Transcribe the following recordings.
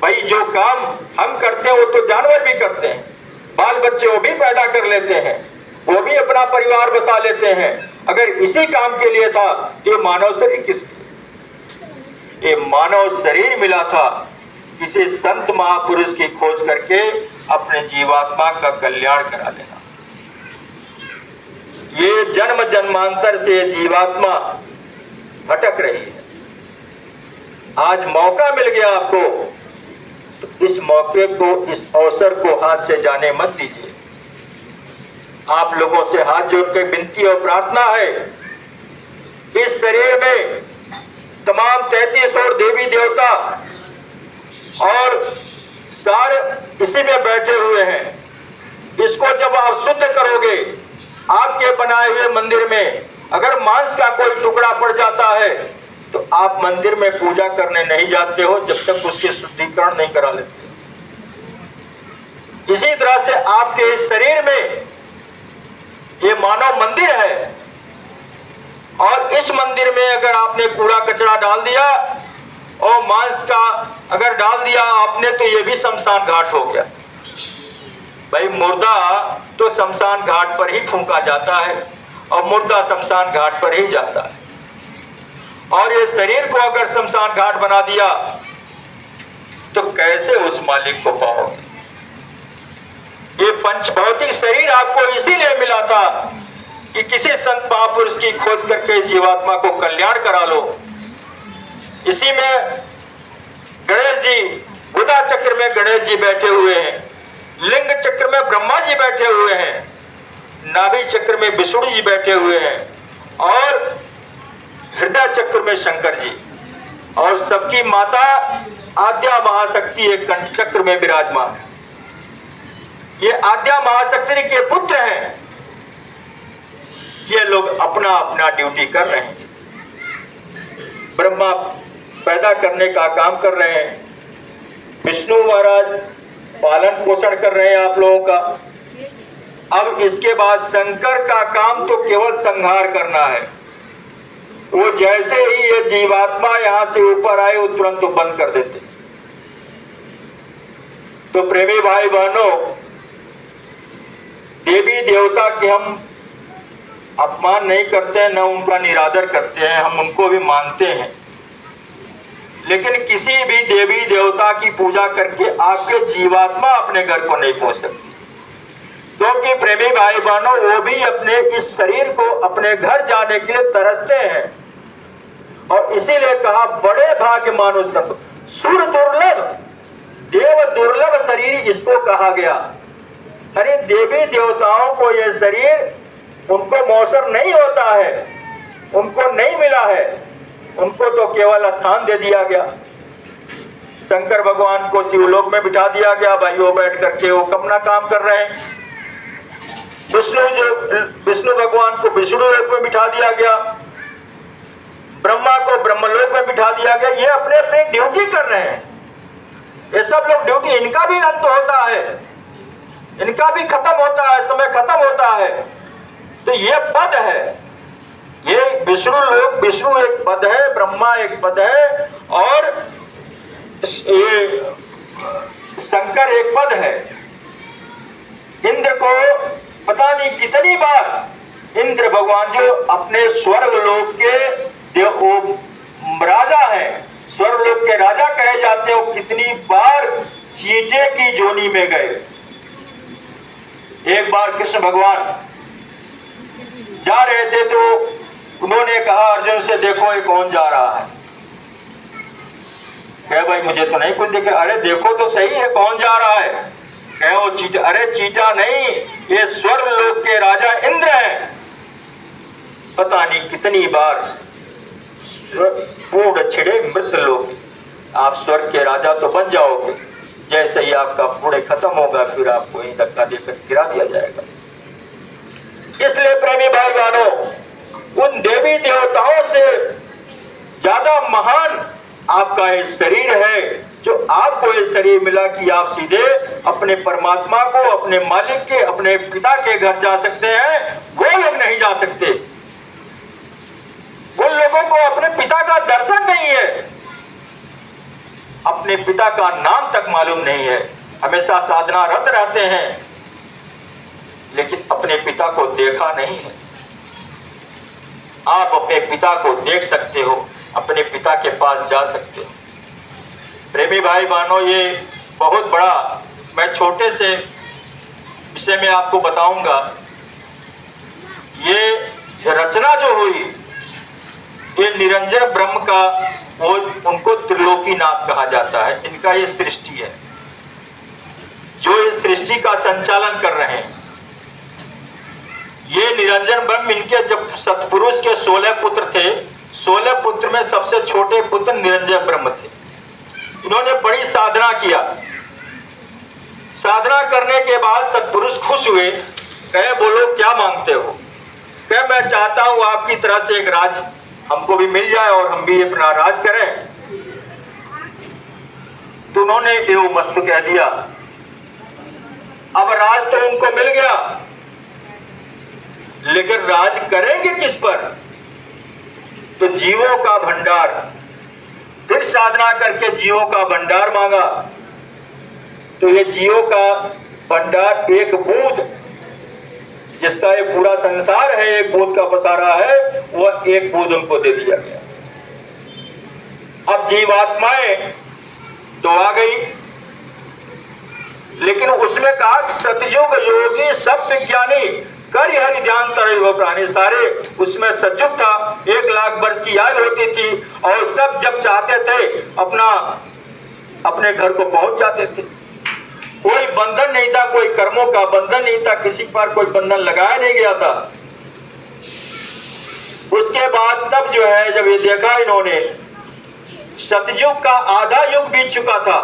भाई जो काम हम करते हैं वो तो जानवर भी करते हैं, बाल बच्चे वो भी पैदा कर लेते हैं, वो भी अपना परिवार बसा लेते हैं। अगर इसी काम के लिए था ये मानव शरीर किस, ये मानव शरीर मिला था किसी संत महापुरुष की खोज करके अपने जीवात्मा का कल्याण करा देना। ये जन्म जन्मांतर से जीवात्मा भटक रही है, आज मौका मिल गया आपको, तो इस मौके को, इस अवसर को हाथ से जाने मत दीजिए। आप लोगों से हाथ जोड़ के विनती और प्रार्थना है, इस शरीर में तमाम 33 करोड़ देवी देवता और सारे इसी में बैठे हुए हैं। इसको जब आप शुद्ध करोगे, आपके बनाए हुए मंदिर में अगर मांस का कोई टुकड़ा पड़ जाता है तो आप मंदिर में पूजा करने नहीं जाते हो जब तक उसके शुद्धिकरण नहीं करा लेते। इसी तरह से आपके इस शरीर में ये मानव मंदिर है, और इस मंदिर में अगर आपने कूड़ा कचरा डाल दिया और मांस का अगर डाल दिया आपने, तो ये भी शमशान घाट हो गया। भाई मुर्दा तो शमशान घाट पर ही फूंका जाता है और मुर्दा शमशान घाट पर ही जाता है, और ये शरीर को अगर शमशान घाट बना दिया तो कैसे उस मालिक को पाओगे। ये पंचभौतिक शरीर आपको इसीलिए मिला था कि किसी संत महापुरुष की खोज करके जीवात्मा को कल्याण करा लो। इसी में गणेश जी, बुधा चक्र में गणेश जी बैठे हुए हैं, लिंग चक्र में ब्रह्मा जी बैठे हुए हैं, नाभि चक्र में विष्णु जी बैठे हुए हैं, और हृदय चक्र में शंकर जी, और सबकी माता आद्या महाशक्ति एक कंठ चक्र में विराजमान है। ये आद्या महाशक्ति के पुत्र हैं। ये लोग अपना अपना ड्यूटी कर रहे हैं, ब्रह्मा पैदा करने का काम कर रहे हैं, विष्णु महाराज पालन पोषण कर रहे हैं आप लोगों का। अब इसके बाद शंकर का काम तो केवल संहार करना है। वो जैसे ही ये जीवात्मा यहां से ऊपर आए वो तुरंत बंद कर देते। तो प्रेमी भाई बहनों, देवी देवता के हम अपमान नहीं करते हैं, न उनका निरादर करते हैं, हम उनको भी मानते हैं, लेकिन किसी भी देवी देवता की पूजा करके आपके जीवात्मा अपने घर को नहीं पहुंच सकती। क्योंकि प्रेमी भाई बहनों, वो भी अपने इस शरीर को अपने घर जाने के लिए तरसते हैं, और इसीलिए कहा बड़े भाग्य मानुष तत्व, सुर दुर्लभ देव दुर्लभ शरीर इसको कहा गया। अरे देवी देवताओं को यह शरीर उनको मौसर नहीं होता है, उनको नहीं मिला है, उनको तो केवल स्थान दे दिया गया। शंकर भगवान को शिवलोक में बिठा दिया गया, भाई वो बैठ करके वो अपना काम कर रहे हैं। विष्णु भगवान को विष्णु लोक में बिठा दिया गया, ब्रह्मा को ब्रह्मलोक में बिठा दिया गया। ये अपने अपने ड्यूटी कर रहे हैं। ये सब लोग ड्यूटी, इनका भी अंत होता है, इनका भी खत्म होता है, समय खत्म होता है। तो ये पद है, ये विष्णु लोक, विष्णु एक पद है, ब्रह्मा एक पद है, और ये शंकर एक पद है। इंद्र को पता नहीं कितनी बार इंद्र भगवान जो अपने स्वर्ग लोक के देव राजा हैं, स्वर्ग लोक के राजा कहे जाते हैं, वो कितनी बार चींटे की जोनी में गए। एक बार कृष्ण भगवान जा रहे थे तो उन्होंने कहा अर्जुन से, देखो ये कौन जा रहा है। कहे भाई मुझे तो नहीं कुछ दिखे। अरे देखो तो सही है कौन जा रहा है। कहे वो चीटा। अरे चीटा नहीं, ये स्वर्ग लोक के राजा इंद्र हैं। पता नहीं कितनी बार पूर्ण छिड़े मृत लोग। आप स्वर्ग के राजा तो बन जाओगे, जैसे ही आपका पूरे खत्म होगा फिर आपको ही धक्का देकर गिरा दिया जाएगा। इसलिए प्रेमी भाई बहनों, उन देवी देवताओं से ज्यादा महान आपका ये शरीर है, जो आपको ये शरीर मिला कि आप सीधे अपने परमात्मा को, अपने मालिक के, अपने पिता के घर जा सकते हैं। वो लोग नहीं जा सकते, उन लोगों को अपने पिता का दर्शन नहीं है। अपने पिता का नाम तक मालूम नहीं है, हमेशा साधनारत रहते हैं, लेकिन अपने पिता को देखा नहीं है। आप अपने पिता को देख सकते हो, अपने पिता के पास जा सकते हो। प्रेमी भाई बहनों, ये बहुत बड़ा, मैं छोटे से विषय में आपको बताऊंगा। ये रचना जो हुई, ये निरंजन ब्रह्म का, वो उनको त्रिलोकीनाथ कहा जाता है। इनका ये सृष्टि है, जो इस सृष्टि का संचालन कर रहे हैं। ये निरंजन ब्रह्म, इनके जब सतपुरुष के 16 पुत्र थे, 16 पुत्र में सबसे छोटे पुत्र निरंजन ब्रह्म थे। इन्होंने बड़ी साधना किया। साधना करने के बाद सतपुरुष खुश हुए, कहे बोलो क्या मांगते हो? कहे मैं चाहता हूं आपकी तरह से एक राज हमको भी मिल जाए और हम भी अपना राज करें। तो उन्होंने एवं मस्त कह दिया। अब राज तो उनको मिल गया, लेकिन राज करेंगे किस पर? तो जीवों का भंडार, फिर साधना करके जीवों का भंडार मांगा। तो ये जीवों का भंडार, एक बूंद, जिसका ये पूरा संसार है, एक बूंद का पसारा है, वह एक बूंद उनको दे दिया गया। अब जीवात्माएं तो आ गई, लेकिन उसमें कहा सतयुग योगी सब विज्ञानी कर हरि ध्यान तरह वो प्राणी, सारे उसमें सतयुग था। 1 लाख वर्ष की आयु होती थी और सब जब चाहते थे अपने घर को पहुंच जाते थे। कोई बंधन नहीं था, कोई कर्मों का बंधन नहीं था, किसी पर कोई बंधन लगाया नहीं गया था। उसके बाद तब जो है, जब ये देखा इन्होंने, सतयुग का आधा युग बीत चुका था।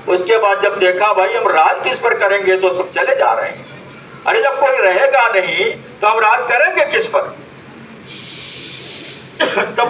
उसके बाद जब देखा भाई हम राज किस पर करेंगे, तो सब चले जा रहे हैं। अरे जब कोई रहेगा नहीं तो हम राज करेंगे किस पर? तब